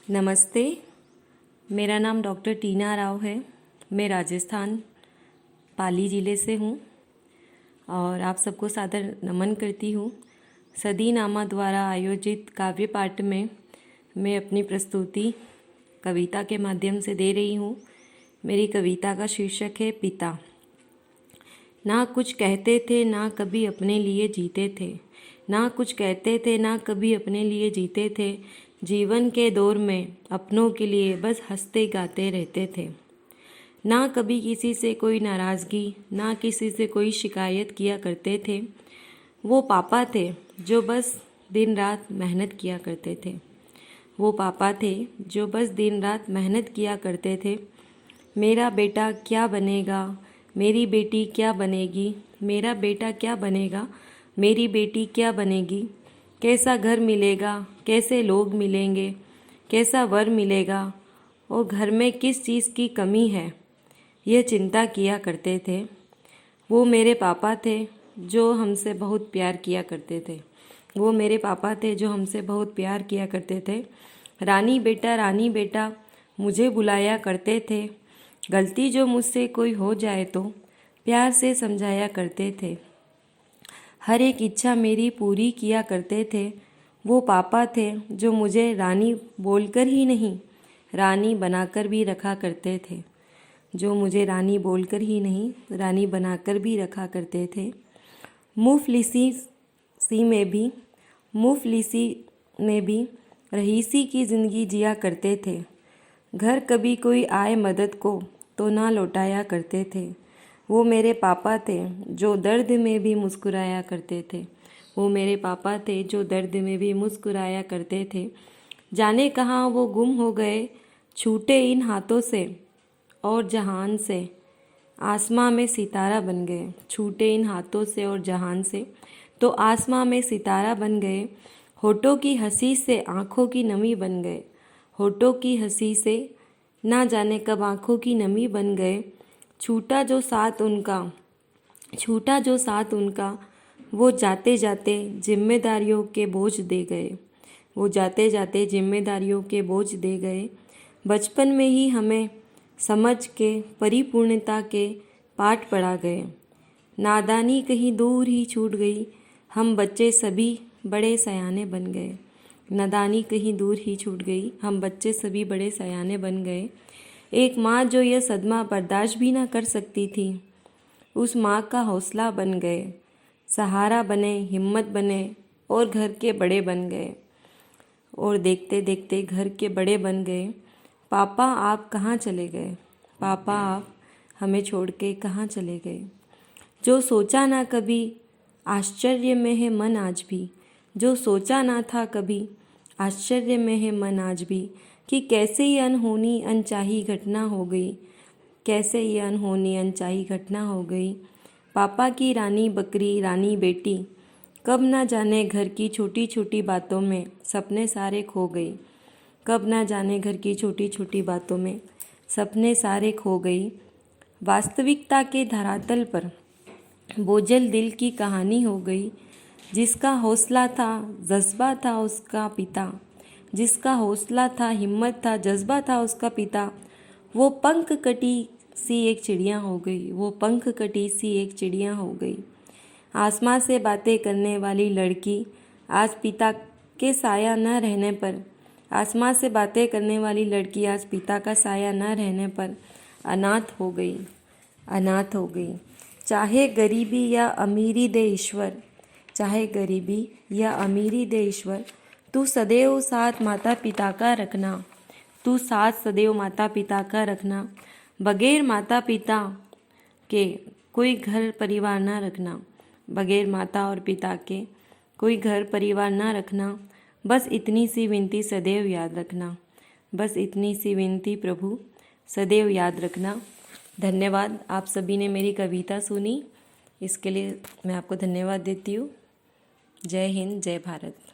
नमस्ते। मेरा नाम डॉक्टर टीना राव है। मैं राजस्थान पाली ज़िले से हूँ और आप सबको सादर नमन करती हूँ। सदी नामा द्वारा आयोजित काव्य पाठ में मैं अपनी प्रस्तुति कविता के माध्यम से दे रही हूँ। मेरी कविता का शीर्षक है पिता। ना कुछ कहते थे, ना कभी अपने लिए जीते थे। ना कुछ कहते थे, ना कभी अपने लिए जीते थे। जीवन के दौर में अपनों के लिए बस हंसते गाते रहते थे। ना कभी किसी से कोई नाराज़गी, ना किसी से कोई शिकायत किया करते थे। वो पापा थे जो बस दिन रात मेहनत किया करते थे। वो पापा थे जो बस दिन रात मेहनत किया करते थे। मेरा बेटा क्या बनेगा, मेरी बेटी क्या बनेगी, मेरा बेटा क्या बनेगा, मेरी बेटी क्या बनेगी। कैसा घर मिलेगा, कैसे लोग मिलेंगे, कैसा वर मिलेगा और घर में किस चीज़ की कमी है, यह चिंता किया करते थे। वो मेरे पापा थे जो हमसे बहुत प्यार किया करते थे। वो मेरे पापा थे जो हमसे बहुत प्यार किया करते थे। रानी बेटा मुझे बुलाया करते थे। गलती जो मुझसे कोई हो जाए तो प्यार से समझाया करते थे। हर एक इच्छा मेरी पूरी किया करते थे। वो पापा थे जो मुझे रानी बोलकर ही नहीं, रानी बनाकर भी रखा करते थे। जो मुझे रानी बोलकर ही नहीं, रानी बनाकर भी रखा करते थे। मुफलिसी में भी रईसी की ज़िंदगी जिया करते थे। घर कभी कोई आए मदद को तो ना लौटाया करते थे। वो मेरे पापा थे जो दर्द में भी मुस्कुराया करते थे। वो मेरे पापा थे जो दर्द में भी मुस्कुराया करते थे। जाने कहाँ वो गुम हो गए, छूटे इन हाथों से और जहान से। आसमां में सितारा बन गए, छूटे इन हाथों से और जहान से तो आसमां में सितारा बन गए। होठों की हंसी से आँखों की नमी बन गए। होठों की हंसी से ना जाने कब आँखों की नमी बन गए। छूटा जो साथ उनका वो जाते जाते जिम्मेदारियों के बोझ दे गए। वो जाते जाते जिम्मेदारियों के बोझ दे गए। बचपन में ही हमें समझ के परिपूर्णता के पाठ पढ़ा गए। नादानी कहीं दूर ही छूट गई, हम बच्चे सभी बड़े सयाने बन गए। नादानी कहीं दूर ही छूट गई, हम बच्चे सभी बड़े सयाने बन गए। एक माँ जो यह सदमा बर्दाश्त भी ना कर सकती थी, उस माँ का हौसला बन गए। सहारा बने, हिम्मत बने और घर के बड़े बन गए। और देखते देखते घर के बड़े बन गए। पापा आप कहाँ चले गए, पापा आप हमें छोड़ के कहाँ चले गए। जो सोचा ना कभी, आश्चर्य में है मन आज भी। जो सोचा ना था कभी, आश्चर्य में है मन आज भी कि कैसे ये अनहोनी अनचाही घटना हो गई, कैसे ये अनहोनी अनचाही घटना हो गई। पापा की रानी बकरी रानी बेटी, कब ना जाने घर की छोटी छोटी बातों में सपने सारे खो गई। कब ना जाने घर की छोटी छोटी बातों में सपने सारे खो गई। वास्तविकता के धरातल पर बोझल दिल की कहानी हो गई। जिसका हौसला था, जज्बा था उसका पिता, जिसका हौसला था, हिम्मत था, जज्बा था उसका पिता, वो पंख कटी सी एक चिड़िया हो गई। वो पंख कटी सी एक चिड़िया हो गई। आसमां से बातें करने वाली लड़की आज पिता के साया न रहने पर, आसमां से बातें करने वाली लड़की आज पिता का साया न रहने पर अनाथ हो गई, अनाथ हो गई। चाहे गरीबी या अमीरी दे ईश्वर, चाहे गरीबी या अमीरी दे ईश्वर, तू सदैव साथ माता पिता का रखना। तू साथ सदैव माता पिता का रखना। बगैर माता पिता के कोई घर परिवार ना रखना। बगैर माता और पिता के कोई घर परिवार ना रखना। बस इतनी सी विनती सदैव याद रखना। बस इतनी सी विनती प्रभु सदैव याद रखना। धन्यवाद, आप सभी ने मेरी कविता सुनी, इसके लिए मैं आपको धन्यवाद देती हूँ। जय हिंद, जय भारत।